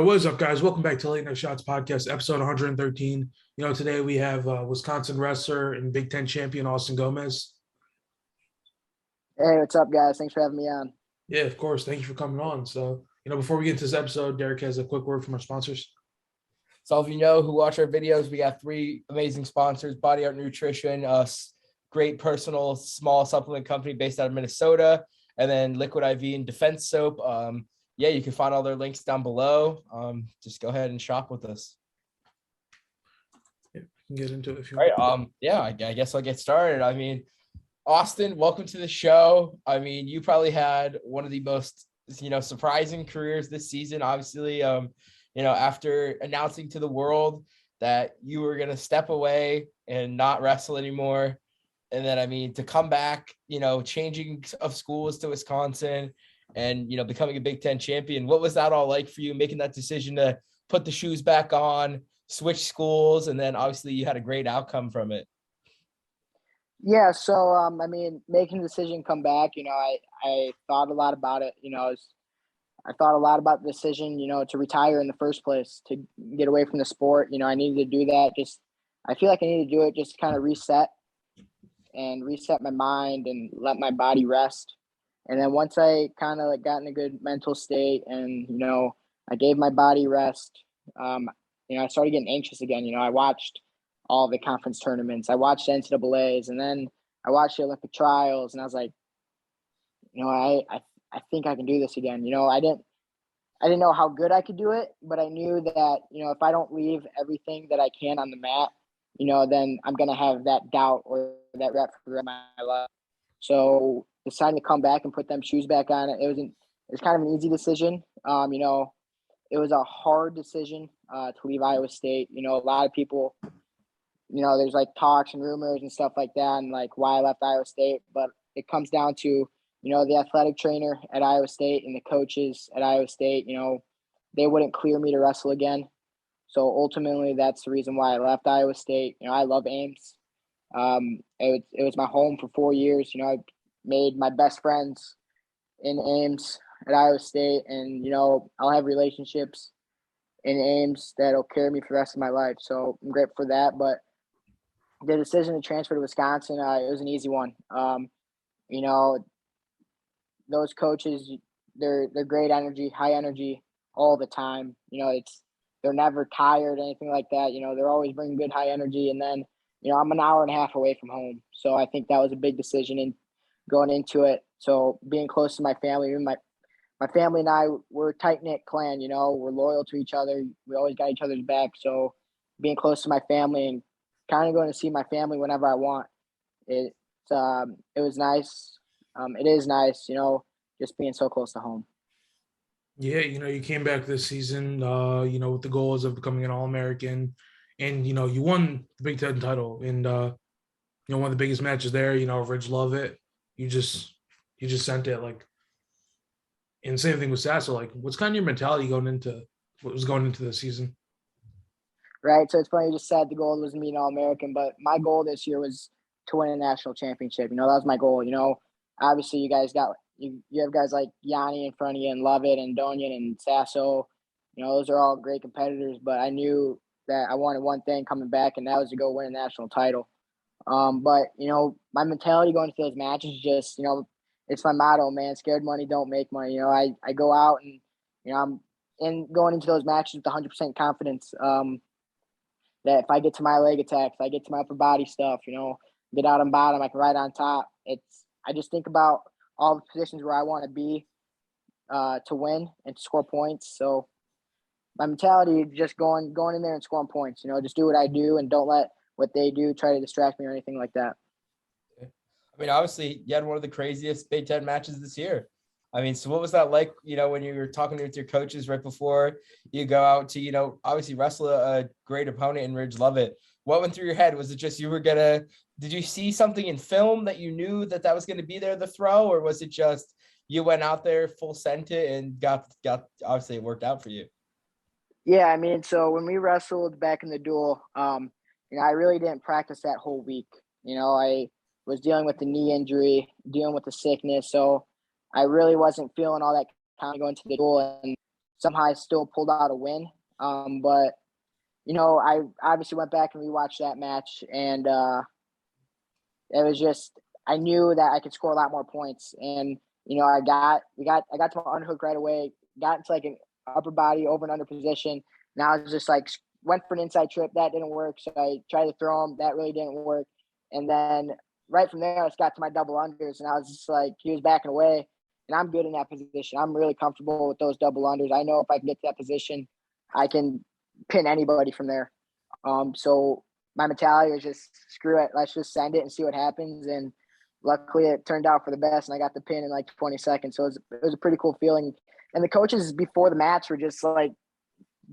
All right, what is up, guys? Welcome back to Late Night Shots Podcast, episode 113. Today we have Wisconsin wrestler and Big Ten champion Austin Gomez. Hey, what's up, guys? Thanks for having me on. Yeah, of course. Thank you for coming on. So, before we get into this episode, Derek has a quick word from our sponsors. So if you know who watch our videos, we got three amazing sponsors: Body Art Nutrition, a great personal small supplement company based out of Minnesota, and then Liquid IV and Defense Soap. You can find all their links down below. Just go ahead and shop with us. Yeah, we can get into it if you want. want. I guess I'll get started. I mean, Austin, welcome to the show. I mean, you probably had one of the most, surprising careers this season. Obviously, after announcing to the world that you were going to step away and not wrestle anymore. And then, to come back, changing of schools to Wisconsin and, becoming a Big Ten champion. What was that all like for you, making that decision to put the shoes back on, switch schools, and then obviously you had a great outcome from it? Yeah, so, making the decision to come back, I thought a lot about it. I thought a lot about the decision, to retire in the first place, to get away from the sport. I needed to do that. I feel like I needed to do it just to kind of reset my mind and let my body rest. And then once I kind of got in a good mental state and, I gave my body rest, I started getting anxious again. I watched all the conference tournaments. I watched the NCAAs, and then I watched the Olympic trials, and I was like, I think I can do this again. I didn't know how good I could do it, but I knew that, if I don't leave everything that I can on the mat, then I'm going to have that doubt or that rep for the rest of my life. So deciding to come back and put them shoes back on, it was kind of an easy decision. It was a hard decision to leave Iowa State. A lot of people, there's like talks and rumors and stuff like that and like why I left Iowa State, but it comes down to, the athletic trainer at Iowa State and the coaches at Iowa State, they wouldn't clear me to wrestle again. So ultimately that's the reason why I left Iowa State. I love Ames. It was my home for 4 years. I made my best friends in Ames at Iowa State, and, I'll have relationships in Ames that'll carry me for the rest of my life. So I'm grateful for that. But the decision to transfer to Wisconsin, it was an easy one. Those coaches, they're great energy, high energy all the time. They're never tired, anything like that. They're always bringing good high energy. And then, I'm an hour and a half away from home. So I think that was a big decision in going into it. So being close to my family, my family and I, we're a tight-knit clan, we're loyal to each other. We always got each other's back. So being close to my family and kind of going to see my family whenever I want, it was nice. It is nice, just being so close to home. Yeah, you came back this season, with the goals of becoming an All-American, and, you won the Big Ten title, and, one of the biggest matches there, Ridge love it. You just sent it, like, and same thing with Sasso. Like, what's kind of your mentality going into the season? Right. So it's funny you just said the goal was to be an All-American, but my goal this year was to win a national championship. That was my goal. Obviously you guys you have guys like Yanni in front of you and Lovett and Donian and Sasso. Those are all great competitors, but I knew that I wanted one thing coming back, and that was to go win a national title. But my mentality going into those matches is just, it's my motto, man. Scared money don't make money. I go out and, I'm going into those matches with 100% confidence. That if I get to my leg attacks, I get to my upper body stuff, get out on bottom, I can ride on top. I just think about all the positions where I want to be to win and to score points. So my mentality is just going in there and scoring points. Just do what I do and don't let what they do try to distract me or anything like that. Obviously, you had one of the craziest Big Ten matches this year. So what was that like, when you were talking with your coaches right before you go out to, obviously wrestle a great opponent in Ridge Lovett? What went through your head? Was it just did you see something in film that you knew that was going to be there, the throw, or was it just you went out there full sent it and got obviously it worked out for you? Yeah, so when we wrestled back in the duel, I really didn't practice that whole week. I was dealing with the knee injury, dealing with the sickness, so I really wasn't feeling all that kind of going to the duel. And somehow I still pulled out a win. But I obviously went back and rewatched that match, and it was just I knew that I could score a lot more points, and I got to my underhook right away, got into like an upper body over and under position. Now I was just like went for an inside trip, that didn't work, so I tried to throw him, that really didn't work, and then right from there I just got to my double unders, and I was just like he was backing away, and I'm good in that position. I'm really comfortable with those double unders. I know if I can get to that position, I can pin anybody from there. So my mentality was just screw it, let's just send it and see what happens. And luckily, it turned out for the best, and I got the pin in like 20 seconds. So it was a pretty cool feeling. And the coaches before the match were just like,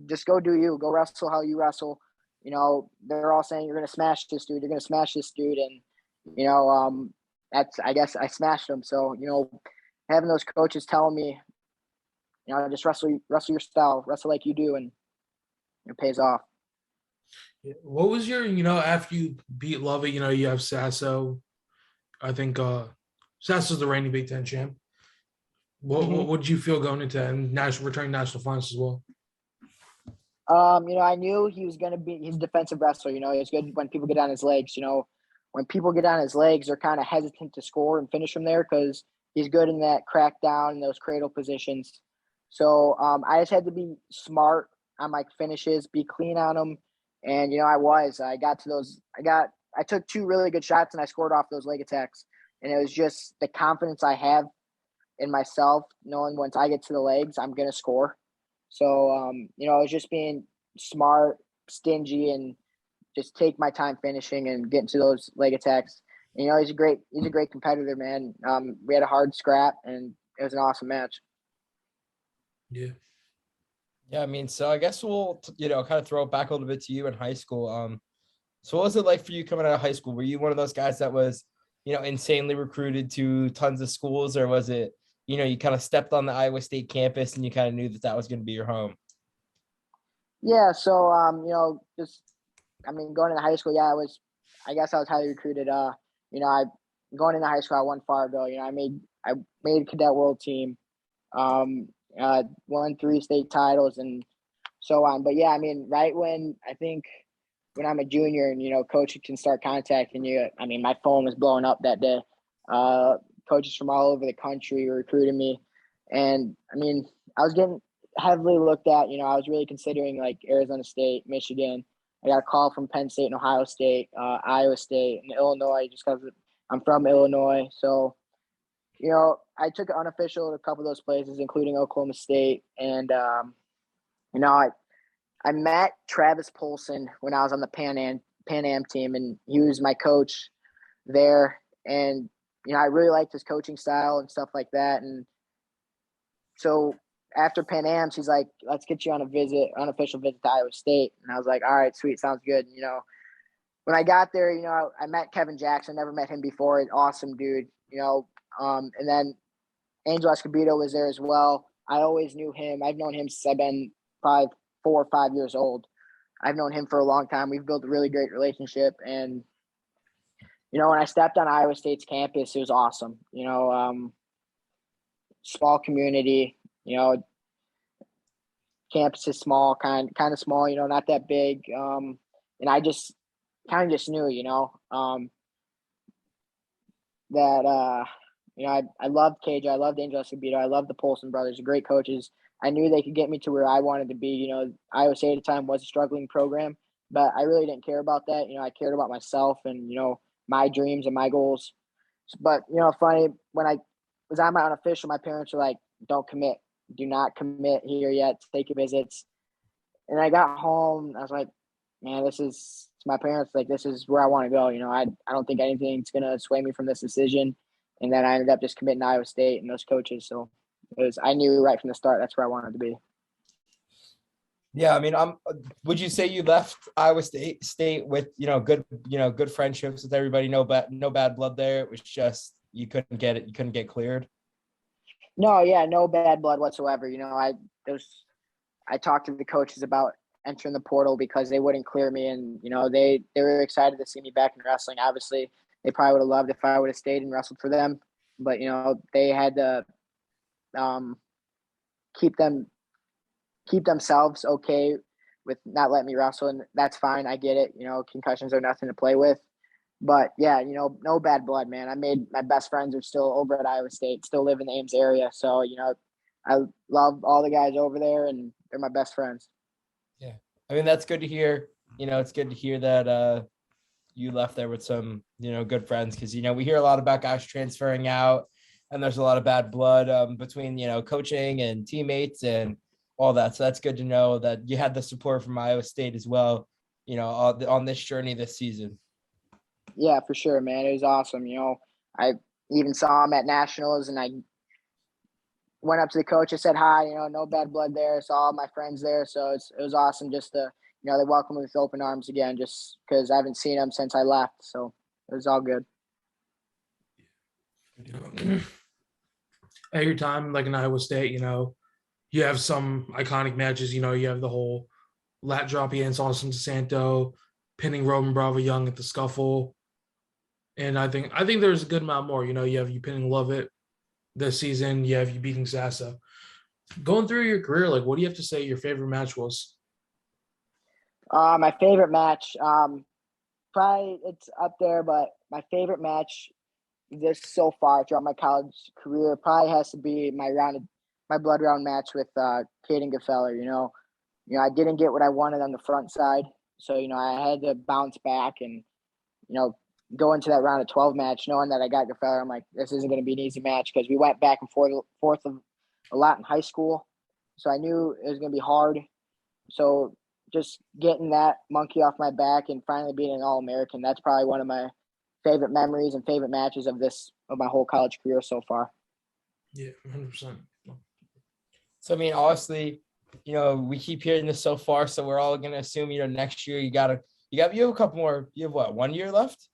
just go do you, go wrestle how you wrestle. They're all saying you're gonna smash this dude, you're gonna smash this dude, and that's I guess I smashed them. So having those coaches telling me, just wrestle your style, wrestle like you do, and it pays off. What was your, after you beat Lovett, you have Sasso. I think Sasso's the reigning Big Ten champ. What did you feel going into that and returning national finals as well? I knew he was going to be his defensive wrestler. He's good when people get on his legs. When people get on his legs, they're kind of hesitant to score and finish from there because he's good in that crackdown and those cradle positions. So I just had to be smart on my finishes, be clean on them. And, I got to those, I took 2 really good shots and I scored off those leg attacks. And it was just the confidence I have in myself, knowing once I get to the legs, I'm going to score. So, it was just being smart, stingy, and just take my time finishing and getting to those leg attacks. And, he's a great competitor, man. We had a hard scrap and it was an awesome match. Yeah. Yeah, I mean, so I guess we'll, kind of throw it back a little bit to you in high school. So what was it like for you coming out of high school? Were you one of those guys that was, insanely recruited to tons of schools, or was it, you kind of stepped on the Iowa State campus and you kind of knew that was going to be your home? Yeah. So, going into high school, I guess I was highly recruited. Going into high school, I won Fargo. I made cadet world team. Won 3 state titles and so on. But yeah, right when I'm a junior and coach can start contacting you. My phone was blowing up that day. Coaches from all over the country were recruiting me, and I was getting heavily looked at. I was really considering like Arizona State, Michigan. I got a call from Penn State and Ohio State, Iowa State, and Illinois, just because I'm from Illinois. So I took it unofficial at a couple of those places, including Oklahoma State. And, I met Travis Polson when I was on the Pan Am team, and he was my coach there. And, I really liked his coaching style and stuff like that. And so after Pan Am, she's like, let's get you on unofficial visit to Iowa State. And I was like, all right, sweet. Sounds good. When I got there, I met Kevin Jackson, never met him before. An awesome dude, and then Angel Escobedo was there as well. I always knew him. I've known him since I've been probably 4 or 5 years old. I've known him for a long time. We've built a really great relationship. And, when I stepped on Iowa State's campus, it was awesome. Small community, campus is small, kind of small, not that big. And I just kind of just knew, that I loved KJ, I loved Angel Escobedo, I loved the Polson brothers, great coaches. I knew they could get me to where I wanted to be. Iowa State at the time was a struggling program, but I really didn't care about that. I cared about myself and my dreams and my goals. But funny, when I was on my unofficial, my parents were like, "Don't commit, do not commit here yet. Take your visits." And I got home, I was like, "Man, this is." My parents like, this is where I want to go. I don't think anything's gonna sway me from this decision. And then I ended up just committing to Iowa State and those coaches. So I knew right from the start that's where I wanted to be. Yeah, would you say you left Iowa State with good friendships with everybody? No bad blood there. It was just you couldn't get cleared. No, yeah, no bad blood whatsoever. I talked to the coaches about entering the portal because they wouldn't clear me, and they were excited to see me back in wrestling. Obviously, they probably would have loved if I would have stayed and wrestled for them, but they had to keep them keep themselves okay with not letting me wrestle, and that's fine. I get it. Concussions are nothing to play with. But yeah, no bad blood, man. I made my best friends are still over at Iowa State, still live in the Ames area. So, I love all the guys over there, and they're my best friends. Yeah. I mean, that's good to hear. It's good to hear that you left there with some, good friends, because, we hear a lot about guys transferring out, and there's a lot of bad blood between, coaching and teammates and all that. So that's good to know that you had the support from Iowa State as well, on this journey this season. Yeah, for sure, man. It was awesome. I even saw him at nationals, and I went up to the coach and said hi. No bad blood there. Saw all my friends there, so it was awesome just to they welcomed me with open arms again, just because I haven't seen them since I left. So it was all good. At your time, like in Iowa State, you have some iconic matches. You have the whole lat drop against Austin DeSanto, pinning Roman Bravo Young at the scuffle. And I think there's a good amount more. You have you pinning Lovett this season. You have you beating Sassa. Going through your career, like, what do you have to say your favorite match was? My favorite match, probably it's up there, but my favorite match this so far throughout my college career probably has to be my blood round match with Caden Gefeller. I didn't get what I wanted on the front side, so I had to bounce back and go into that round of 12 match knowing that I got Gefeller. I'm like, this isn't going to be an easy match, because we went back and forth a lot in high school, so I knew it was going to be hard. So just getting that monkey off my back and finally being an All-American, that's probably one of my favorite memories and favorite matches of my whole college career so far. Yeah, 100%. So, I mean, obviously, we keep hearing this so far, so we're all going to assume, next year you have a couple more. You have what, 1 year left?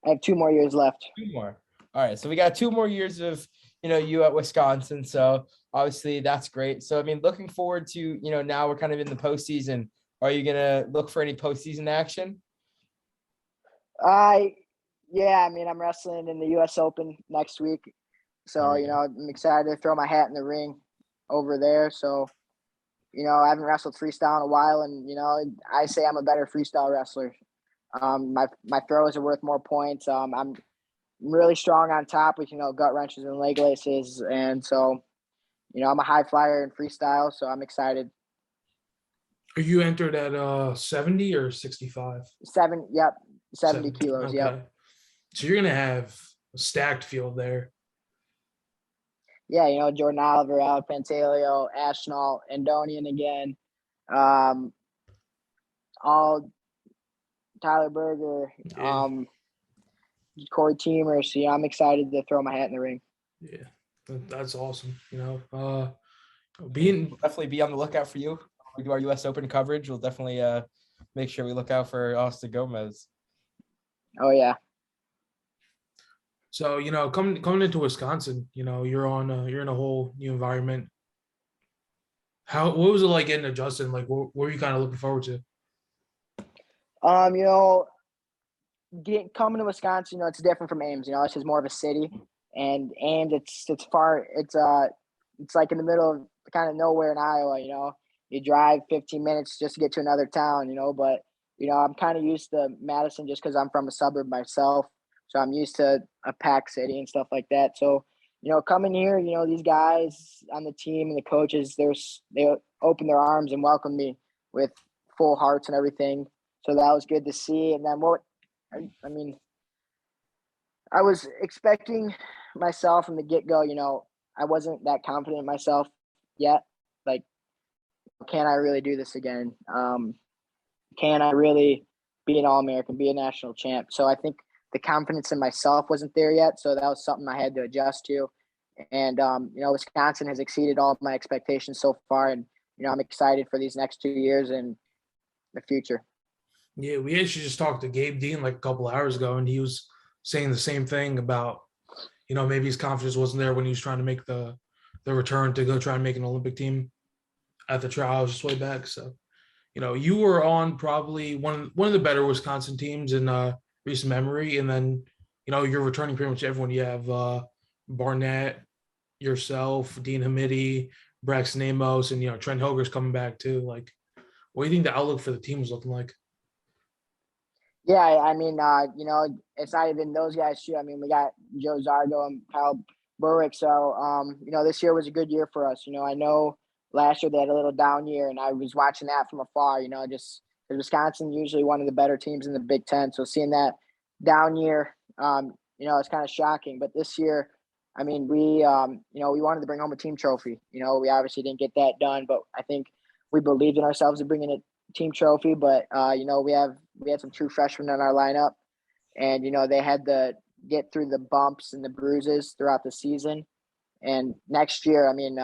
I have 2 more years left. 2 more. All right. So we got 2 more years of, you at Wisconsin. So obviously that's great. So, I mean, looking forward to, now we're kind of in the postseason. Are you going to look for any postseason action? Yeah, I mean, I'm wrestling in the U.S. Open next week. So, I'm excited to throw my hat in the ring over there. So, I haven't wrestled freestyle in a while, and, I say I'm a better freestyle wrestler. My throws are worth more points. I'm really strong on top with, gut wrenches and leg laces. And so, I'm a high flyer in freestyle, so I'm excited. Are you entered at 70 or 65? 70 kilos. Okay. Yep. So you're going to have a stacked field there. Yeah, Jordan Oliver, Alec Pantaleo, Ashnall, Andonian again. All Tyler Berger, Corey Teamer. So I'm excited to throw my hat in the ring. Yeah, that's awesome. We'll definitely be on the lookout for you. We do our U.S. Open coverage. We'll definitely make sure we look out for Austin Gomez. Oh yeah. So coming into Wisconsin, you're in a whole new environment. What was it like getting adjusted? Like, what were you kind of looking forward to? Coming to Wisconsin, it's different from Ames. It's just more of a city, and it's far. It's like in the middle of kind of nowhere in Iowa. You drive 15 minutes just to get to another town. But I'm kind of used to Madison just because I'm from a suburb myself, so I'm used to a packed city and stuff like that. So coming here, these guys on the team and the coaches, they open their arms and welcome me with full hearts and everything. So that was good to see. And then I was expecting myself from the get-go, I wasn't that confident in myself yet. Like, can I really do this again? Can I really be an All-American, be a national champ? So I think the confidence in myself wasn't there yet. So that was something I had to adjust to. And, Wisconsin has exceeded all of my expectations so far. And, I'm excited for these next 2 years and the future. Yeah, we actually just talked to Gabe Dean like a couple hours ago, and he was saying the same thing about, maybe his confidence wasn't there when he was trying to make the return to go try and make an Olympic team at the trials just way back. So, you were on probably one of the better Wisconsin teams in recent memory, and then, you're returning pretty much everyone. You have Barnett, yourself, Dean Hamidi, Braxton Amos and Trent Hilger's coming back too. Like, what do you think the outlook for the team is looking like? Yeah, I mean, it's not even those guys too. I mean, we got Joe Zardo and Kyle Burwick. So, this year was a good year for us. I know last year they had a little down year, and I was watching that from afar. Just because Wisconsin usually one of the better teams in the Big Ten. So seeing that down year, it's kind of shocking. But this year, I mean, we wanted to bring home a team trophy. We obviously didn't get that done, but I think we believed in ourselves in bringing it team trophy, but we had some true freshmen in our lineup, and they had to get through the bumps and the bruises throughout the season. And next year, I mean,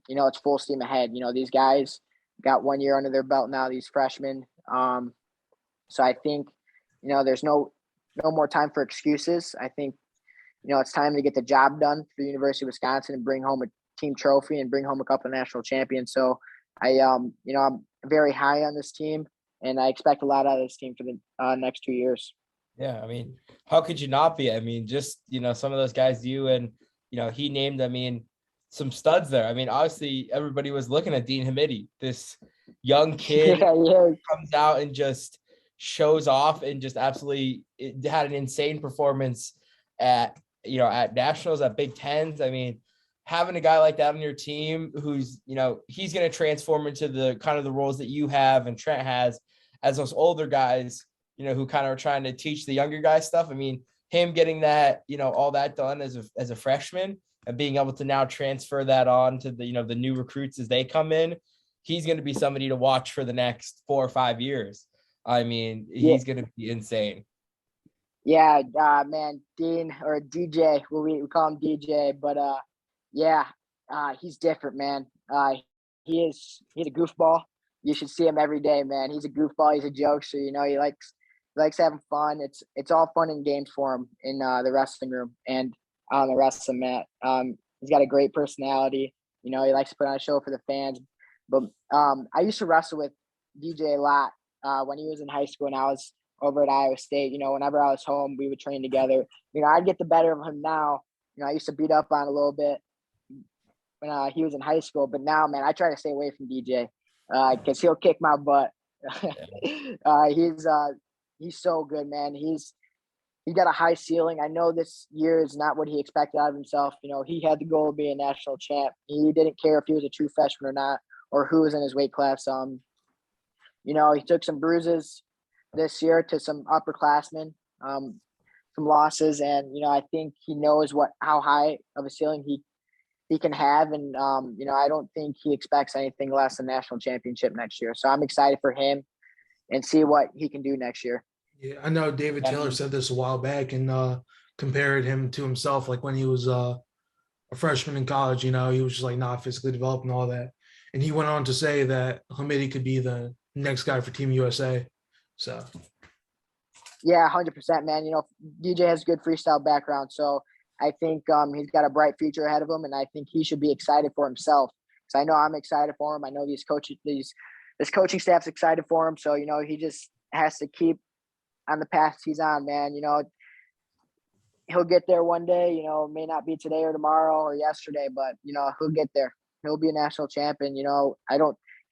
it's full steam ahead. These guys got 1 year under their belt now. These freshmen, so I think there's no more time for excuses. I think it's time to get the job done for the University of Wisconsin and bring home a team trophy and bring home a couple of national champions. So I'm very high on this team, and I expect a lot out of this team for the next 2 years. Yeah, I mean, how could you not be? I mean, just some of those guys you and he named, I mean, some studs there. I mean, obviously everybody was looking at Dean Hamidi, this young kid comes out and just shows off and just absolutely had an insane performance at nationals, at Big Tens. I mean, having a guy like that on your team who's, he's going to transform into the kind of the roles that you have and Trent has as those older guys, who kind of are trying to teach the younger guys stuff. I mean, him getting that, all that done as a freshman and being able to now transfer that on to the, the new recruits as they come in, he's going to be somebody to watch for the next 4 or 5 years. I mean, he's going to be insane. Yeah, man, Dean or DJ, we call him DJ, but he's different, man. He's a goofball. You should see him every day, man. He's a goofball. He's a jokester. He likes having fun. It's all fun and games for him in the wrestling room and on the wrestling mat. He's got a great personality. He likes to put on a show for the fans. But I used to wrestle with DJ a lot when he was in high school and I was over at Iowa State. Whenever I was home, we would train together. I'd get the better of him now. I used to beat up on a little bit when he was in high school, but now, man, I try to stay away from DJ because he'll kick my butt. He's so good, man. He's got a high ceiling. I know this year is not what he expected out of himself. He had the goal of being a national champ. He didn't care if he was a true freshman or not, or who was in his weight class. He took some bruises this year to some upperclassmen, some losses, and I think he knows how high of a ceiling he can have, and I don't think he expects anything less than national championship next year. So I'm excited for him and see what he can do next year. Yeah, I know David Taylor said this a while back and compared him to himself, like when he was a freshman in college. He was just like not physically developed and all that. And he went on to say that Hamidi could be the next guy for Team USA. So, yeah, 100%, man. DJ has a good freestyle background, so I think he's got a bright future ahead of him, and I think he should be excited for himself. Because I know I'm excited for him. I know this coaching staff's excited for him. So he just has to keep on the path he's on, man. He'll get there one day. It may not be today or tomorrow or yesterday, but he'll get there. He'll be a national champion. He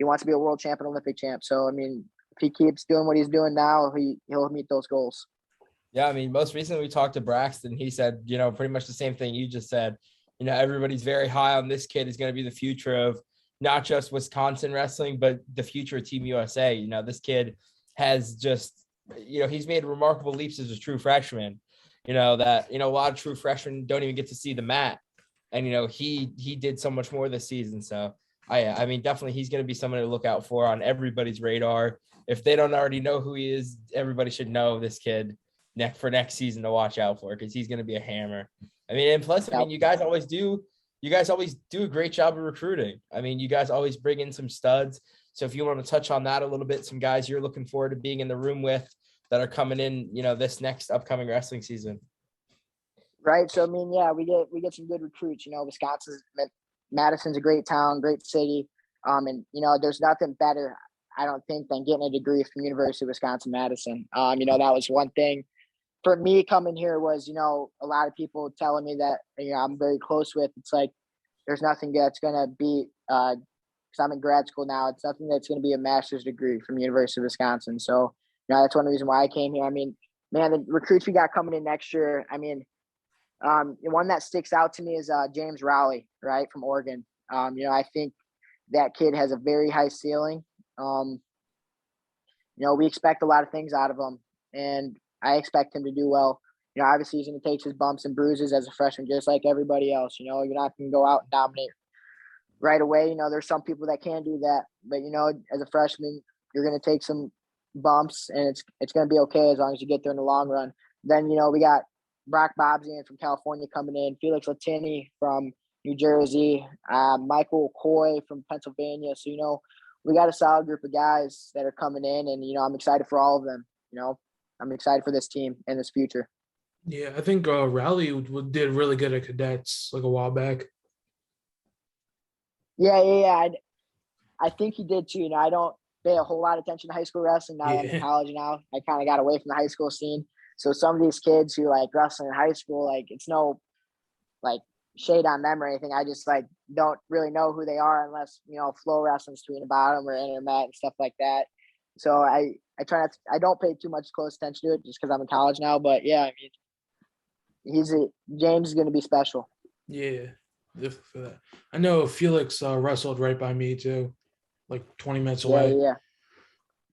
wants to be a world champion, Olympic champ. So I mean, if he keeps doing what he's doing now, he'll meet those goals. Yeah, I mean, most recently we talked to Braxton. He said, pretty much the same thing you just said. Everybody's very high on this kid. Is going to be the future of not just Wisconsin wrestling, but the future of Team USA. This kid has just, he's made remarkable leaps as a true freshman. A lot of true freshmen don't even get to see the mat. And, he did so much more this season. So, I mean, definitely he's going to be someone to look out for on everybody's radar. If they don't already know who he is, everybody should know this kid for next season to watch out for, because he's going to be a hammer. I mean, and plus, I mean, you guys always do a great job of recruiting. I mean, you guys always bring in some studs. So if you want to touch on that a little bit, some guys you're looking forward to being in the room with that are coming in, this next upcoming wrestling season. Right. So, I mean, yeah, we get some good recruits. Madison's a great town, great city. And, there's nothing better, I don't think, than getting a degree from University of Wisconsin-Madison. That was one thing for me coming here was, a lot of people telling me that, I'm very close with. It's like, there's nothing that's gonna beat. Because I'm in grad school now, it's nothing that's gonna be a master's degree from the University of Wisconsin. So, that's one reason why I came here. I mean, man, the recruits we got coming in next year. I mean, the one that sticks out to me is James Rowley, right, from Oregon. I think that kid has a very high ceiling. We expect a lot of things out of him, and I expect him to do well. Obviously he's going to take his bumps and bruises as a freshman, just like everybody else. You're not going to go out and dominate right away. There's some people that can do that, but as a freshman, you're going to take some bumps, and it's going to be okay as long as you get there in the long run. Then we got Brock Bobzian from California coming in, Felix Latini from New Jersey, Michael Coy from Pennsylvania. So we got a solid group of guys that are coming in, and I'm excited for all of them. I'm excited for this team and this future. Yeah, I think Rowley did really good at cadets like a while back. Yeah. I think he did too. I don't pay a whole lot of attention to high school wrestling now that I'm in Yeah. college now. I kind of got away from the high school scene. So some of these kids who like wrestling in high school, like it's no like shade on them or anything. I just like don't really know who they are unless Flow Wrestling's tweeting about them or Internet and stuff like that. So I try not to, I don't pay too much close attention to it just because I'm in college now. But yeah, I mean, James is going to be special. Yeah, for that. I know Felix wrestled right by me too, like 20 minutes away. Yeah.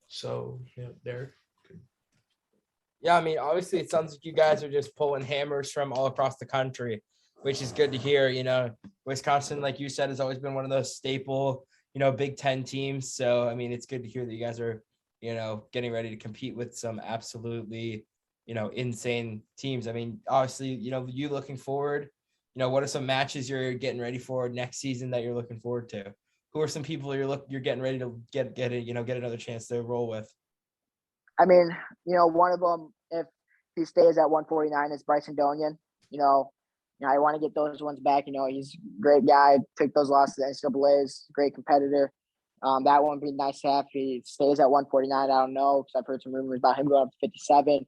So there. Yeah, I mean, obviously, it sounds like you guys are just pulling hammers from all across the country, which is good to hear. Wisconsin, like you said, has always been one of those staple, Big Ten teams. So, I mean, it's good to hear that you guys are, getting ready to compete with some absolutely, insane teams. I mean, obviously, you looking forward, what are some matches you're getting ready for next season that you're looking forward to? Who are some people you're getting ready to get another chance to roll with? I mean, one of them, if he stays at 149, is Bryson Donian. I want to get those ones back. He's a great guy. Took those losses to NCAAs. Great competitor. That one would be nice to have. If he stays at 149, I don't know, because I've heard some rumors about him going up to 57.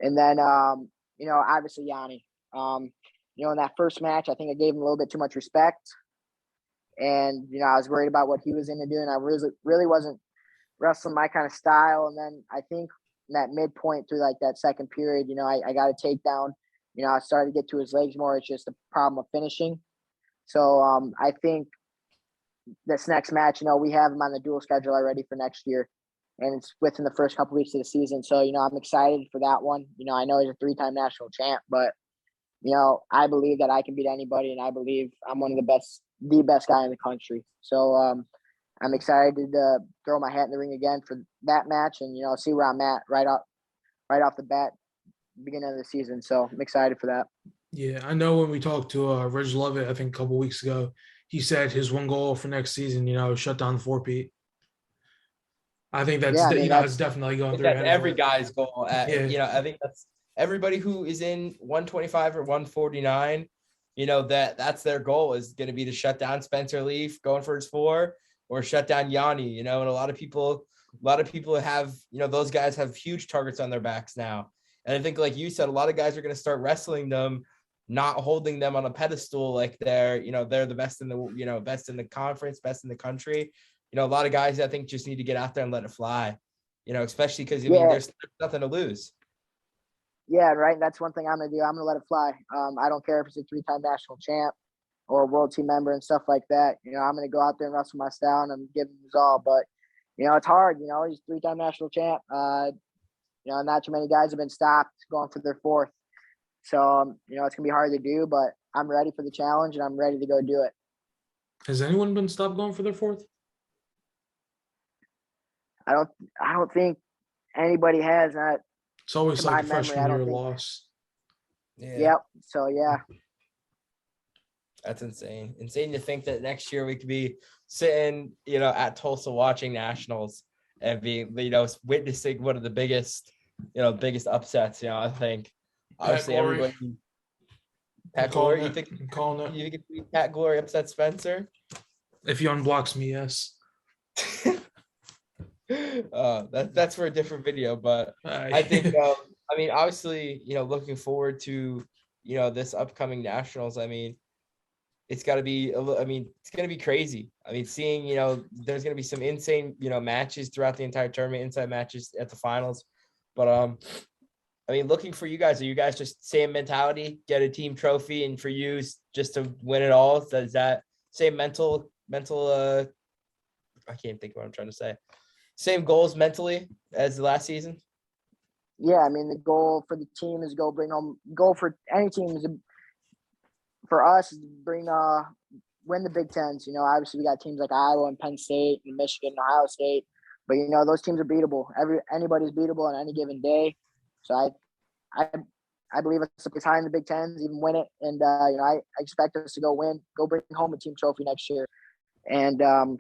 And then, obviously Yanni. In that first match, I think I gave him a little bit too much respect. And, I was worried about what he was into doing. I really wasn't wrestling my kind of style. And then I think that midpoint through like that second period, I got a takedown. I started to get to his legs more. It's just a problem of finishing. So I think this next match, we have him on the dual schedule already for next year. And it's within the first couple weeks of the season. So, I'm excited for that one. I know he's a 3-time national champ, but, I believe that I can beat anybody. And I believe I'm one of the best guy in the country. So I'm excited to throw my hat in the ring again for that match and, see where I'm at right off the bat, beginning of the season. So I'm excited for that. Yeah, I know when we talked to Reg Lovett, I think a couple weeks ago, he said his one goal for next season, shut down the 4-peat. I think that's it's definitely going through. That's every guy's goal. I think that's everybody who is in 125 or 149. That's their goal is going to be to shut down Spencer Leaf going for his 4 or shut down Yanni. And a lot of people have those guys have huge targets on their backs now. And I think, like you said, a lot of guys are going to start wrestling them, not holding them on a pedestal like they're the best in the best in the conference, best in the country. A lot of guys I think just need to get out there and let it fly. Especially because mean there's nothing to lose. Yeah, right. That's one thing I'm gonna do. I'm gonna let it fly. I don't care if it's a 3-time national champ or a world team member and stuff like that. I'm gonna go out there and wrestle my style and I'm giving it all. But it's hard. He's 3-time national champ. Not too many guys have been stopped going for their 4th. So it's gonna be hard to do. But I'm ready for the challenge and I'm ready to go do it. Has anyone been stopped going for their 4th? I don't think anybody has that. It's always like a freshman year loss. Yeah. Yep. So yeah. That's insane. Insane to think that next year we could be sitting, at Tulsa watching nationals and be, witnessing one of the biggest upsets. I think obviously everybody. Pat Glory, you think Pat Glory upset Spencer? If he unblocks me, yes. That's for a different video, but I think obviously looking forward to this upcoming nationals. I mean, it's got to be I mean, it's going to be crazy. I mean, seeing, there's going to be some insane, matches throughout the entire tournament, inside matches at the finals. But I mean, looking for you guys, are you guys just same mentality, get a team trophy, and for you just to win it all? Does that same mental I can't think of what I'm trying to say. Same goals mentally as the last season? Yeah, I mean, the goal for the team is goal for any team is for us is to win the Big Tens. Obviously we got teams like Iowa and Penn State and Michigan and Ohio State, but those teams are beatable. Anybody's beatable on any given day. So I believe it's high in the Big Tens, even win it. And I expect us to go bring home a team trophy next year. And I'm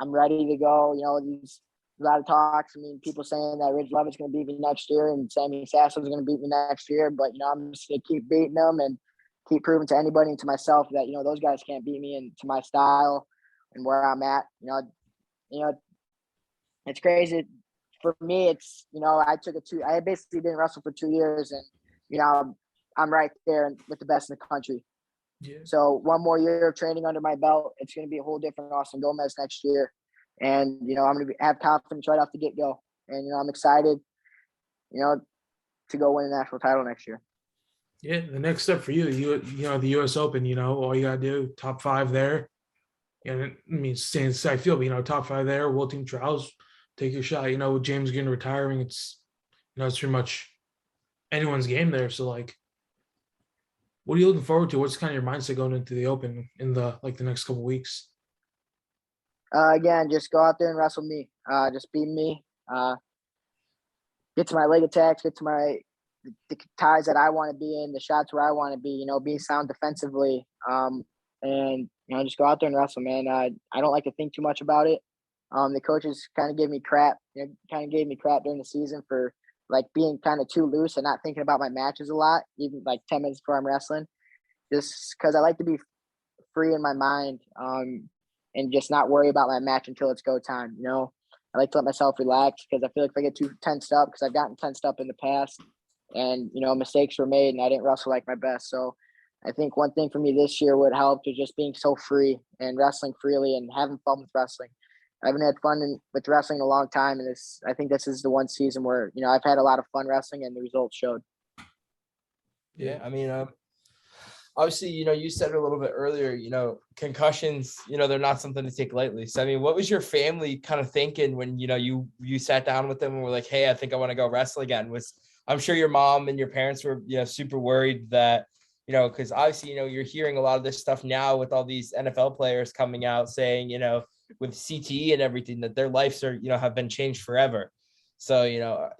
ready to go. There's a lot of talks. I mean, people saying that Rich Levitt's going to beat me next year and Sammy Sasso's going to beat me next year. But I'm just going to keep beating them and keep proving to anybody and to myself that those guys can't beat me and to my style and where I'm at. It's crazy. For me, it's I basically didn't wrestle for 2 years, and I'm right there with the best in the country. Yeah. So one more year of training under my belt, it's going to be a whole different Austin Gomez next year. And, I'm going to have confidence right off the get-go. And, I'm excited, to go win a national title next year. Yeah, the next step for you, the U.S. Open, all you got to do, top 5 there. And I mean, staying side field, but, top 5 there, World Team Trials, take your shot. With James getting retiring, it's pretty much anyone's game there. So, what are you looking forward to? What's kind of your mindset going into the Open in the next couple of weeks? Again, just go out there and wrestle me. Just beat me. Get to my leg attacks. Get to the ties that I want to be in. The shots where I want to be. Be sound defensively. And just go out there and wrestle, man. I don't like to think too much about it. The coaches kind of gave me crap. During the season for being kind of too loose and not thinking about my matches a lot, even 10 minutes before I'm wrestling, just because I like to be free in my mind and just not worry about my match until it's go time. I like to let myself relax because I feel like if I get too tensed up, because I've gotten tensed up in the past and, mistakes were made and I didn't wrestle like my best. So I think one thing for me this year would help is just being so free and wrestling freely and having fun with wrestling. I haven't had fun with wrestling in a long time, and I think this is the one season where I've had a lot of fun wrestling, and the results showed. Yeah, I mean, obviously, you said it a little bit earlier. Concussions, they're not something to take lightly. So, I mean, what was your family kind of thinking when you sat down with them and were like, "Hey, I think I want to go wrestle again"? I'm sure your mom and your parents were super worried that because obviously you're hearing a lot of this stuff now with all these NFL players coming out saying with CTE and everything that their lives are have been changed forever. So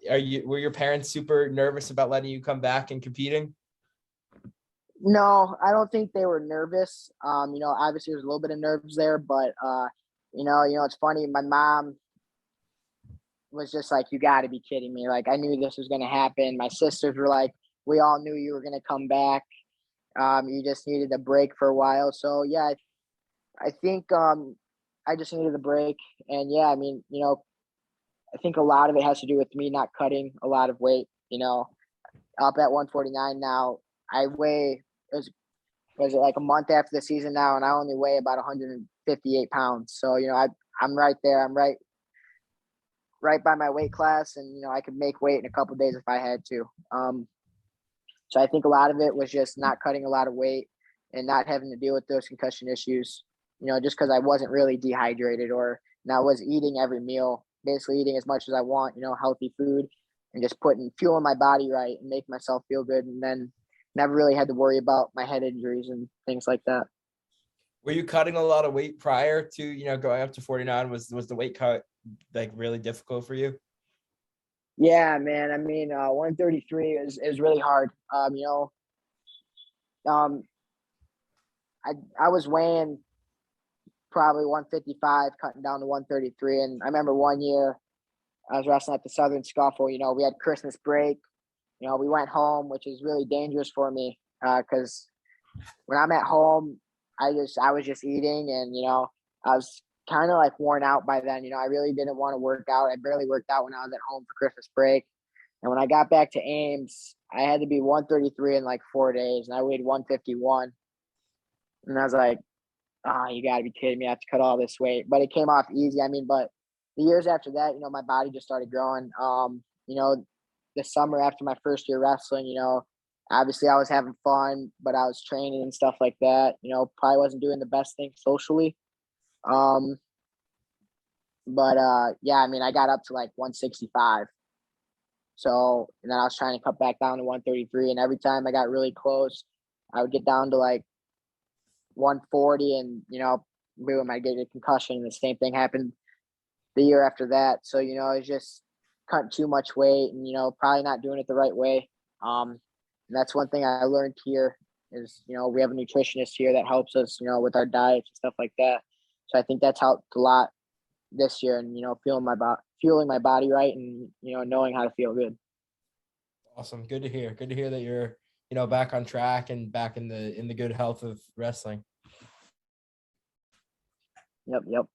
were your parents super nervous about letting you come back and competing? No, I don't think they were nervous. Obviously there's a little bit of nerves there, but it's funny. My mom was just like, "You got to be kidding me!" I knew this was going to happen. My sisters were like, "We all knew you were going to come back. You just needed a break for a while." So yeah, I think I just needed a break. And yeah, I mean, I think a lot of it has to do with me not cutting a lot of weight. Up at 149 now. I weigh, was it like a month after the season now, and I only weigh about 158 pounds. So, I'm right there. I'm right by my weight class, and I could make weight in a couple of days if I had to. So I think a lot of it was just not cutting a lot of weight and not having to deal with those concussion issues. Just because I wasn't really dehydrated and I was eating every meal, basically eating as much as I want, healthy food, and just putting fuel in my body right and make myself feel good. And then never really had to worry about my head injuries and things like that. Were you cutting a lot of weight prior to, going up to 49? Was the weight cut really difficult for you? Yeah, man. I mean, 133 is really hard. I was weighing probably 155, cutting down to 133. And I remember one year I was wrestling at the Southern Scuffle. We had Christmas break. We went home, which is really dangerous for me because when I'm at home, I was just eating and, I was kind of worn out by then. I really didn't want to work out. I barely worked out when I was at home for Christmas break. And when I got back to Ames, I had to be 133 in 4 days and I weighed 151. And I was like, you got to be kidding me. I have to cut all this weight. But it came off easy. I mean, but the years after that, my body just started growing. The summer after my first year wrestling, obviously I was having fun, but I was training and stuff like that. Probably wasn't doing the best thing socially. Um, but yeah, I mean, I got up to like 165. So, and then I was trying to cut back down to 133. And every time I got really close, I would get down to like 140 and, boom, I get a concussion. And the same thing happened the year after that. So, it's just cutting too much weight and, probably not doing it the right way. And that's one thing I learned here is, we have a nutritionist here that helps us, with our diets and stuff like that. So I think that's helped a lot this year and, fueling my body right and, knowing how to feel good. Awesome. Good to hear. Good to hear that you're, back on track and back in the good health of wrestling. Yep.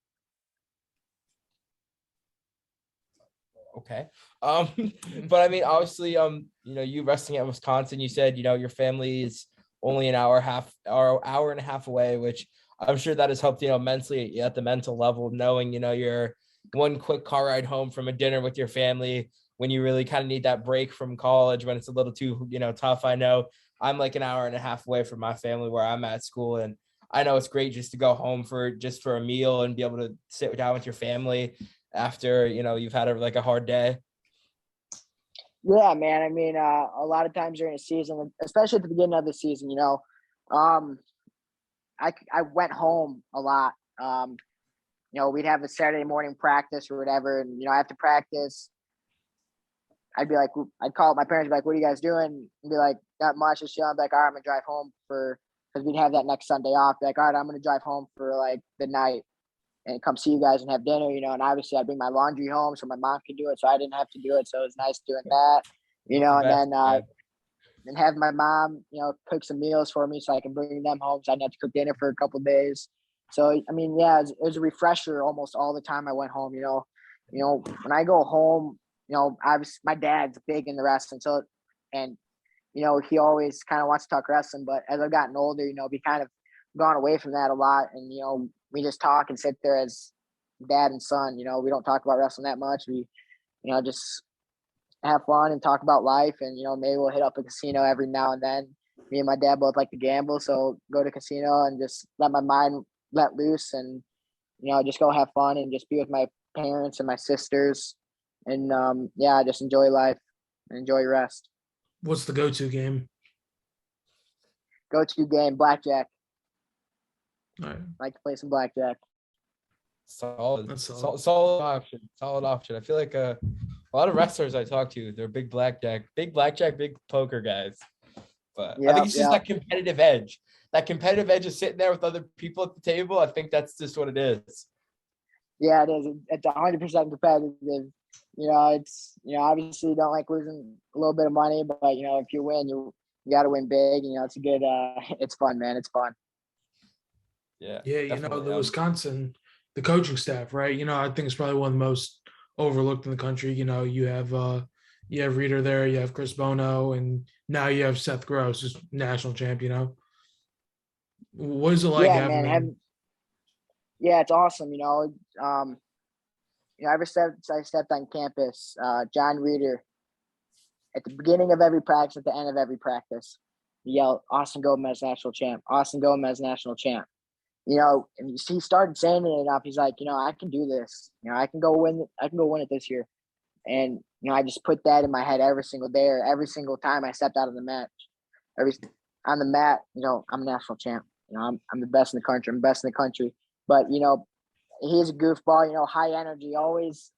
Okay. But I mean, obviously, you wrestling at Wisconsin, you said, your family is only an hour and a half away, which I'm sure that has helped, mentally at the mental level, knowing, you're one quick car ride home from a dinner with your family when you really kind of need that break from college, when it's a little too, tough. I know I'm like an hour and a half away from my family where I'm at school. And I know it's great just to go home for a meal and be able to sit down with your family after, you've had a hard day. Yeah, man. I mean, a lot of times during the season, especially at the beginning of the season, I went home a lot. We'd have a Saturday morning practice or whatever. And, after practice, I'd be like, I'd call my parents, be like, what are you guys doing? And be like, not much, just chilling. I'd be like, all right, I'm going to drive home because we'd have that next Sunday off. Be like, all right, I'm going to drive home for like the night and come see you guys and have dinner, and obviously I'd bring my laundry home so my mom could do it. So I didn't have to do it. So it was nice doing that, and have my mom, cook some meals for me so I can bring them home. So I didn't have to cook dinner for a couple of days. So, I mean, yeah, it was a refresher almost all the time I went home, when I go home, my dad's big in the wrestling. So, and, he always kind of wants to talk wrestling, but as I've gotten older, we kind of gone away from that a lot. And, we just talk and sit there as dad and son. We don't talk about wrestling that much. We, just have fun and talk about life. And, maybe we'll hit up a casino every now and then. Me and my dad both like to gamble. So go to casino and just let my mind let loose and, just go have fun and just be with my parents and my sisters. And, just enjoy life and enjoy rest. What's the go-to game? Go-to game, blackjack. All right. I like to play some blackjack. Solid. That's solid. Solid option. I feel like a lot of wrestlers I talk to, they're big blackjack, big poker guys. But I think it's just that competitive edge. That competitive edge is sitting there with other people at the table. I think that's just what it is. Yeah, it is. It's 100% competitive. It's obviously you don't like losing a little bit of money, but if you win, you got to win big. It's a good. It's fun, man. It's fun. Yeah, the Wisconsin, the coaching staff, right? I think it's probably one of the most overlooked in the country. You have Reeder there, you have Chris Bono, and now you have Seth Gross, who's national champ. What is it like having them? Yeah, it's awesome. Ever since I stepped on campus, John Reeder, at the beginning of every practice, at the end of every practice, yell, "Austin Gomez national champ! Austin Gomez national champ!" And he started saying it enough. He's like, I can do this. I can go win. I can go win it this year. And I just put that in my head every single day or every single time I stepped out of the match. On the mat, I'm a national champ. I'm the best in the country. I'm the best in the country. But he's a goofball. High energy, always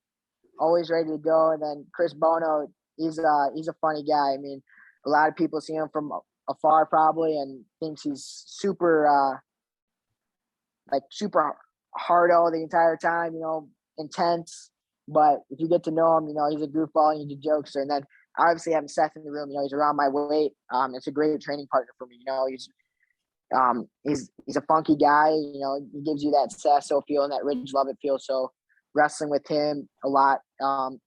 ready to go. And then Chris Bono, he's a funny guy. I mean, a lot of people see him from afar probably and thinks he's super hard all the entire time, intense. But if you get to know him, he's a goofball and he's a jokester. And then obviously having Seth in the room, he's around my weight. It's a great training partner for me. He's a funky guy. He gives you that Sasso feel and that Ridge Lovett feel. So wrestling with him a lot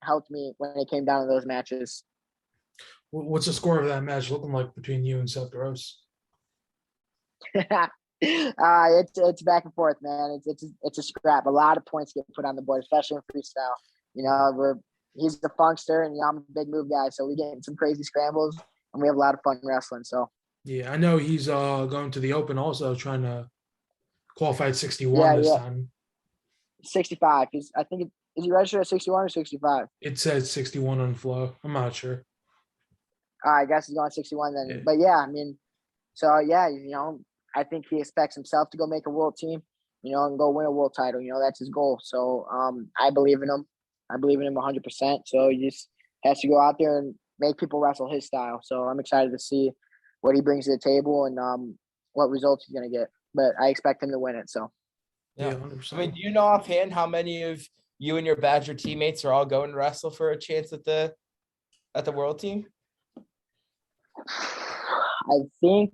helped me when it came down to those matches. What's the score of that match looking like between you and Seth Gross? It's back and forth, man. It's a scrap. A lot of points get put on the board, especially in freestyle. He's the funkster, and I'm a big move guy, so we get in some crazy scrambles, and we have a lot of fun wrestling. So Yeah, I know he's going to the Open also, trying to qualify at 61 yeah, this yeah, time. 65. Is he registered at 61 or 65? It says 61 on Flow. I'm not sure. I guess he's going 61 then. Yeah. But yeah, I mean, so yeah, I think he expects himself to go make a world team, and go win a world title. That's his goal. So I believe in him. I believe in him 100%. So he just has to go out there and make people wrestle his style. So I'm excited to see what he brings to the table and what results he's going to get. But I expect him to win it. So Yeah, Yeah. 100%. I mean, do you know offhand how many of you and your Badger teammates are all going to wrestle for a chance at the world team? I think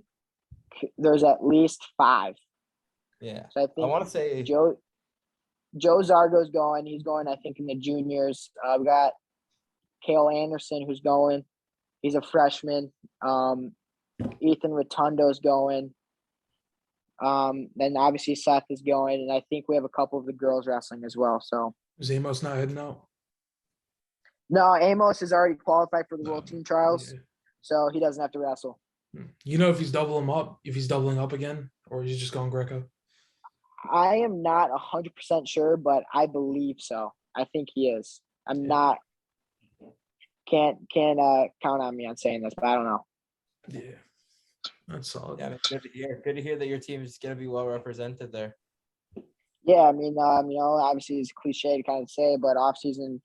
there's at least 5. Yeah. So I I think want to say Joe Zargo's going. He's going, I think, in the juniors. We got Kale Anderson, who's going. He's a freshman. Ethan Rotundo's going. Then obviously Seth is going, and I think we have a couple of the girls wrestling as well. So Is Amos not heading out? no, Amos is already qualified for the world team trials, Yeah. so he doesn't have to wrestle. You know if he's doubling up again, or he's just going Greco? I am not 100% sure, but I believe so. I think he is. I'm Yeah. not. Can't count on me on saying this, but I don't know. Yeah, that's solid. yeah, good to hear. Good to hear that your team is going to be well represented there. Yeah, I mean, obviously it's cliche to kind of say, but off-season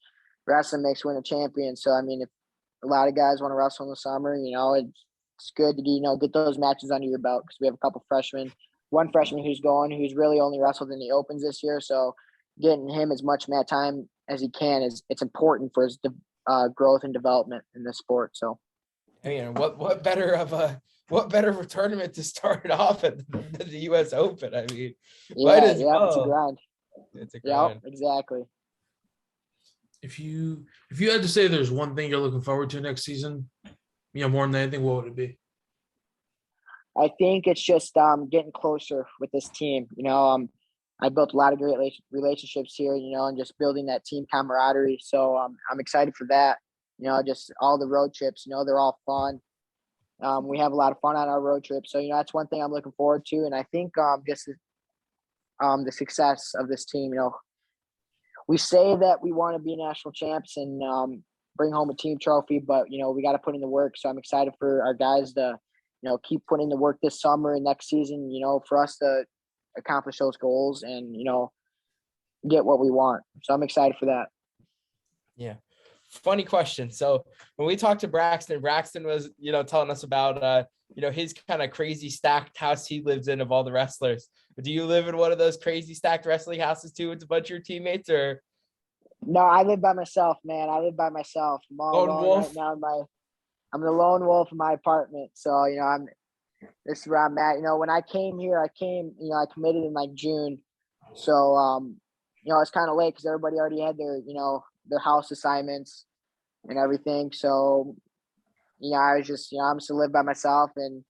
wrestling makes win a champion. So, I mean, if a lot of guys want to wrestle in the summer, it's good to, get those matches under your belt because we have a couple freshmen. One freshman who's really only wrestled in the opens this year. So getting him as much mat time as he can it's important for his growth and development in this sport. So, I mean, what better of a tournament to start it off at than the U.S. Open? I mean, might as yeah, it's a well. grind. It's a Yeah, grind. exactly. If you had to say there's one thing you're looking forward to next season, more than anything, what would it be? I think it's just getting closer with this team. I built a lot of great relationships here, and just building that team camaraderie. So I'm excited for that. Just all the road trips, they're all fun. We have a lot of fun on our road trips. So, that's one thing I'm looking forward to. And I think just the success of this team, we say that we want to be national champs and bring home a team trophy, but, we got to put in the work. So I'm excited for our guys to, keep putting in the work this summer and next season, for us to accomplish those goals and, get what we want. So I'm excited for that. Yeah. Funny question. So when we talked to Braxton was, telling us about, his kind of crazy stacked house he lives in of all the wrestlers. Do you live in one of those crazy stacked wrestling houses too with a bunch of your teammates, or? No, I live by myself, man. I live by myself. I'm all Lone alone wolf? right now. I'm the lone wolf in my apartment. So, this is where I'm at. When I came here, I committed in like June. So, it's kind of late because everybody already had their house assignments and everything. So, I was just, I'm just to live by myself and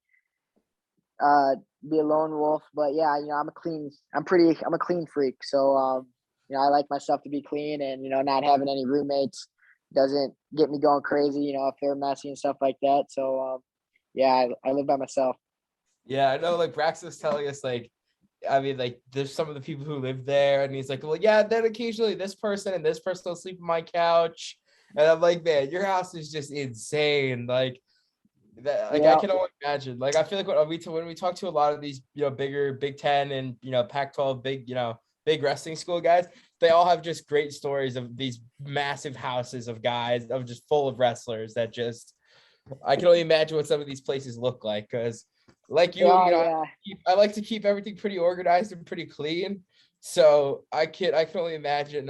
be a lone wolf. But yeah, I'm a clean freak. So, I like myself to be clean and, not having any roommates doesn't get me going crazy, if they're messy and stuff like that. So, yeah, I live by myself. Yeah, I know, like Braxton was telling us, like, I mean, like, there's some of the people who live there, and he's like, well, yeah, then occasionally this person and this person will sleep on my couch. And I'm like, man, your house is just insane. Like, that, like, I can only imagine. Like, I feel like when we talk to a lot of these, bigger Big Ten and, Pac-12 big wrestling school guys, they all have just great stories of these massive houses of guys of just full of wrestlers that just, I can only imagine what some of these places look like. Cause like Yeah. I like to keep everything pretty organized and pretty clean. So I can only imagine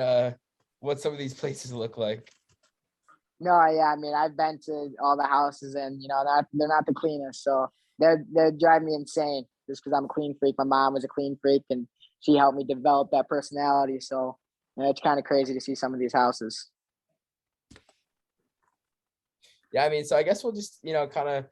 what some of these places look like. No, yeah. I mean, I've been to all the houses and, they're not the cleanest. So they're driving me insane just because I'm a clean freak. My mom was a clean freak and she helped me develop that personality. So it's kind of crazy to see some of these houses. Yeah, I mean, so I guess we'll just, kind of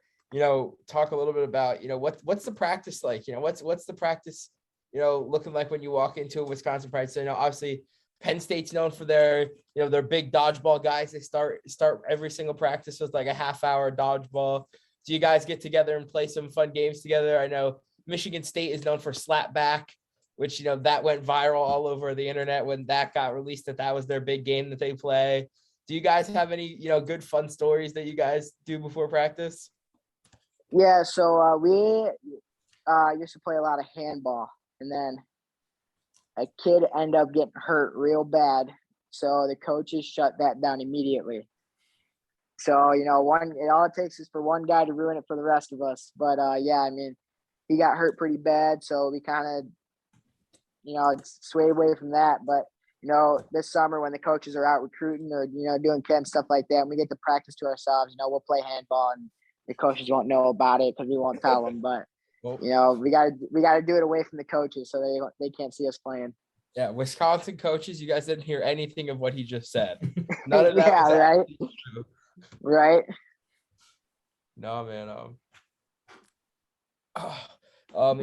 talk a little bit about, what's the practice like? What's the practice, looking like when you walk into a Wisconsin practice? So, obviously Penn State's known for their big dodgeball guys. They start every single practice with like a half-hour dodgeball. Do you guys get together and play some fun games together? I know Michigan State is known for slapback, which, that went viral all over the internet when that got released, that was their big game that they play. Do you guys have any, good fun stories that you guys do before practice? Yeah, so we used to play a lot of handball, and then a kid ended up getting hurt real bad, so the coaches shut that down immediately. So all it takes is for one guy to ruin it for the rest of us. But yeah, I mean, he got hurt pretty bad, so we kind of swayed away from that. But this summer when the coaches are out recruiting or doing camp stuff like that, and we get to practice to ourselves, we'll play handball, and the coaches won't know about it because we won't tell them. But we gotta do it away from the coaches so they can't see us playing. Yeah, Wisconsin coaches, you guys didn't hear anything of what he just said. None of that. Yeah, right. Right. No, man.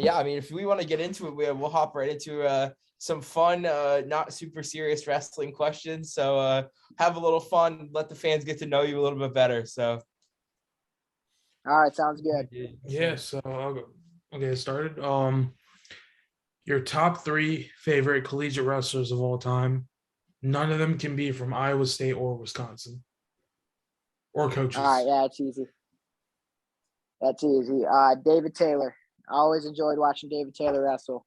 Yeah, I mean, if we want to get into it, we'll hop right into some fun, not super serious wrestling questions. So have a little fun, let the fans get to know you a little bit better. So. All right, sounds good. Yeah, so I'll get started. Your top 3 favorite collegiate wrestlers of all time. None of them can be from Iowa State or Wisconsin. Or coaches. All right, yeah, it's easy. That's easy. David Taylor. I always enjoyed watching David Taylor wrestle.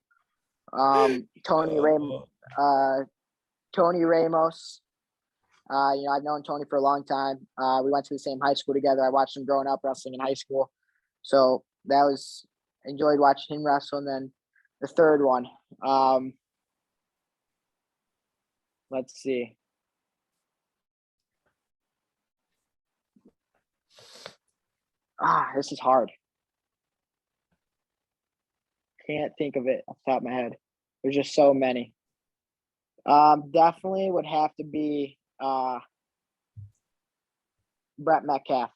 Tony Ramos. I've known Tony for a long time. We went to the same high school together. I watched him growing up wrestling in high school. So enjoyed watching him wrestle. And then the third one, let's see. This is hard. Can't think of it off the top of my head. There's just so many. Definitely would have to be Brett Metcalf.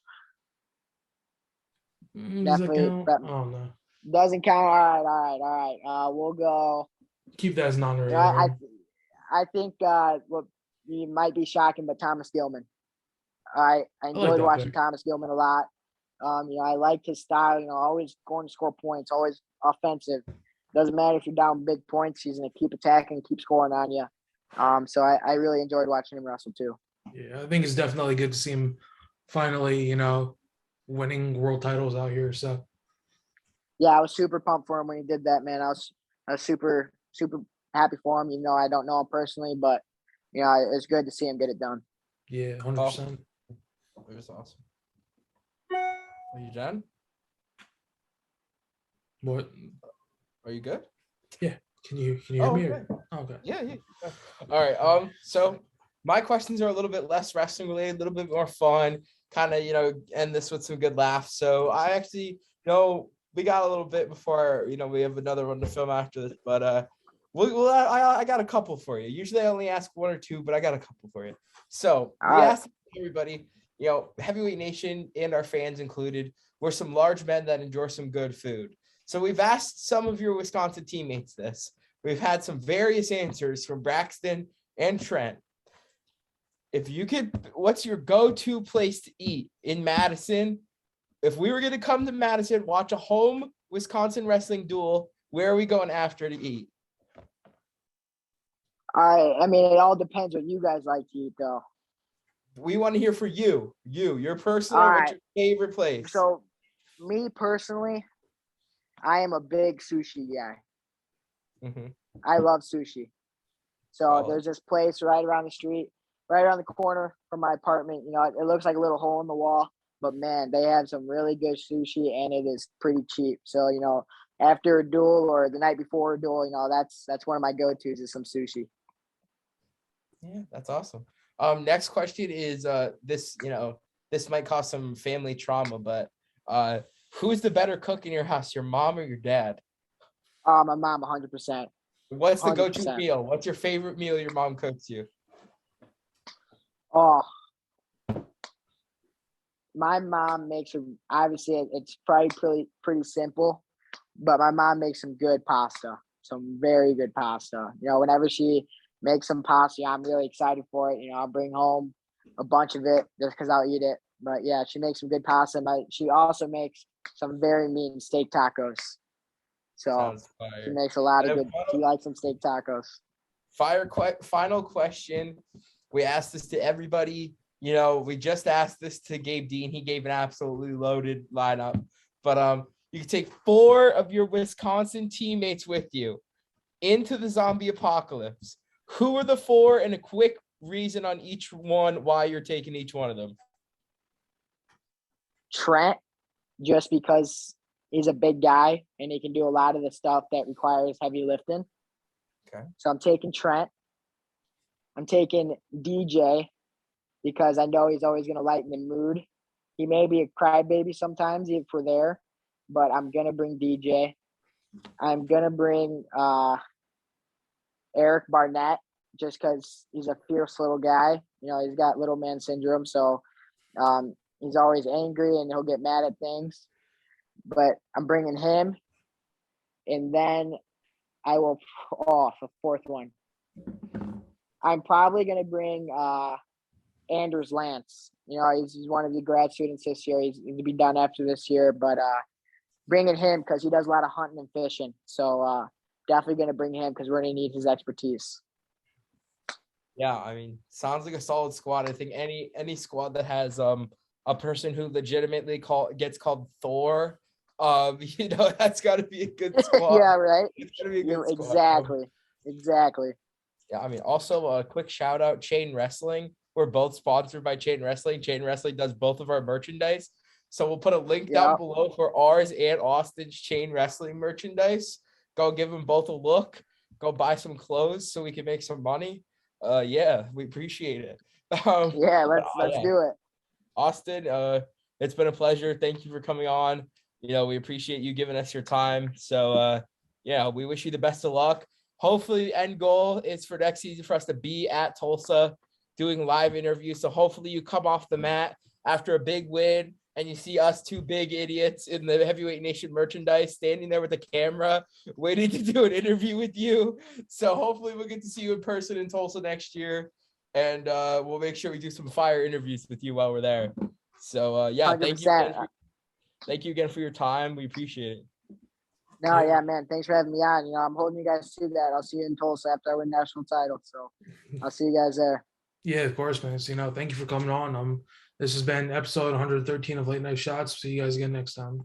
Definitely. Oh no. Doesn't count. All right. We'll go. Keep that as non-related. I think what you might be shocking, but Thomas Gilman. I enjoyed watching Thomas Gilman a lot. I liked his style. Always going to score points. Always offensive. Doesn't matter if you're down big points. He's going to keep attacking, keep scoring on you. So I really enjoyed watching him wrestle too. Yeah, I think it's definitely good to see him finally, winning world titles out here. So. Yeah, I was super pumped for him when he did that, man. I was super, super happy for him. I don't know him personally, but it's good to see him get it done. Yeah, 100%. It was awesome. Are you done? What? Are you good? Yeah. Can you hear me? Okay. Okay. Yeah. All right. So my questions are a little bit less wrestling related, a little bit more fun, kind of, end this with some good laughs. So I actually, we got a little bit before, we have another one to film after this, but I got a couple for you. Usually I only ask 1 or 2, but I got a couple for you. So we asked everybody, Heavyweight Nation and our fans included, we're some large men that enjoy some good food. So we've asked some of your Wisconsin teammates this. We've had some various answers from Braxton and Trent. What's your go-to place to eat in Madison? If we were going to come to Madison, watch a home Wisconsin wrestling duel, where are we going after to eat? I mean, it all depends what you guys like to eat, though. We want to hear for you. Your personal, what's your favorite place? So, me personally, I am a big sushi guy. Mm-hmm. I love sushi. So there's this place right around the street, right around the corner from my apartment. It looks like a little hole in the wall, but man, they have some really good sushi and it is pretty cheap. So, after a duel or the night before a duel, that's one of my go-tos is some sushi. Yeah, that's awesome. Next question is this might cause some family trauma, but who's the better cook in your house, your mom or your dad? My mom, 100%. What's the go-to meal? What's your favorite meal your mom cooks you? Oh, my mom makes obviously it's probably pretty simple, but my mom makes some good pasta, some very good pasta. Whenever she makes some pasta, I'm really excited for it. I'll bring home a bunch of it just because I'll eat it. But yeah, she makes some good pasta. She also makes some very mean steak tacos. So Sounds she fire. makes a lot of And good. She likes some steak tacos. Final question. We asked this to everybody. We just asked this to Gabe Dean. He gave an absolutely loaded lineup. But you can take 4 of your Wisconsin teammates with you into the zombie apocalypse. Who are the 4 and a quick reason on each one why you're taking each one of them? Trent, just because he's a big guy and he can do a lot of the stuff that requires heavy lifting. Okay. So I'm taking Trent. I'm taking DJ because I know he's always going to lighten the mood. He may be a crybaby sometimes if we're there, but I'm going to bring DJ. I'm going to bring Eric Barnett just because he's a fierce little guy. He's got little man syndrome, so he's always angry and he'll get mad at things. But I'm bringing him, and then I will the 4th one. I'm probably going to bring Anders Lance. He's one of the grad students this year. He's going to be done after this year, but bringing him because he does a lot of hunting and fishing. So definitely going to bring him because we're going to need his expertise. Yeah, I mean, sounds like a solid squad. I think any squad that has a person who legitimately gets called Thor, that's got to be a good squad. Yeah, right. It's got to be a good squad. Exactly. Yeah, I mean, also a quick shout out, Chain Wrestling. We're both sponsored by Chain Wrestling. Chain Wrestling does both of our merchandise. So we'll put a link down below for ours and Austin's Chain Wrestling merchandise. Go give them both a look. Go buy some clothes so we can make some money. Yeah, we appreciate it. Let's do it. Austin, it's been a pleasure. Thank you for coming on. We appreciate you giving us your time. So we wish you the best of luck. Hopefully the end goal is for next season for us to be at Tulsa doing live interviews. So hopefully you come off the mat after a big win and you see us 2 big idiots in the Heavyweight Nation merchandise standing there with a camera waiting to do an interview with you. So hopefully we'll get to see you in person in Tulsa next year. And we'll make sure we do some fire interviews with you while we're there. So thank you again for your time. We appreciate it. No, yeah, man. Thanks for having me on. I'm holding you guys to that. I'll see you in Tulsa after I win national title. So I'll see you guys there. Yeah, of course, man. So, thank you for coming on. This has been episode 113 of Late Night Shots. See you guys again next time.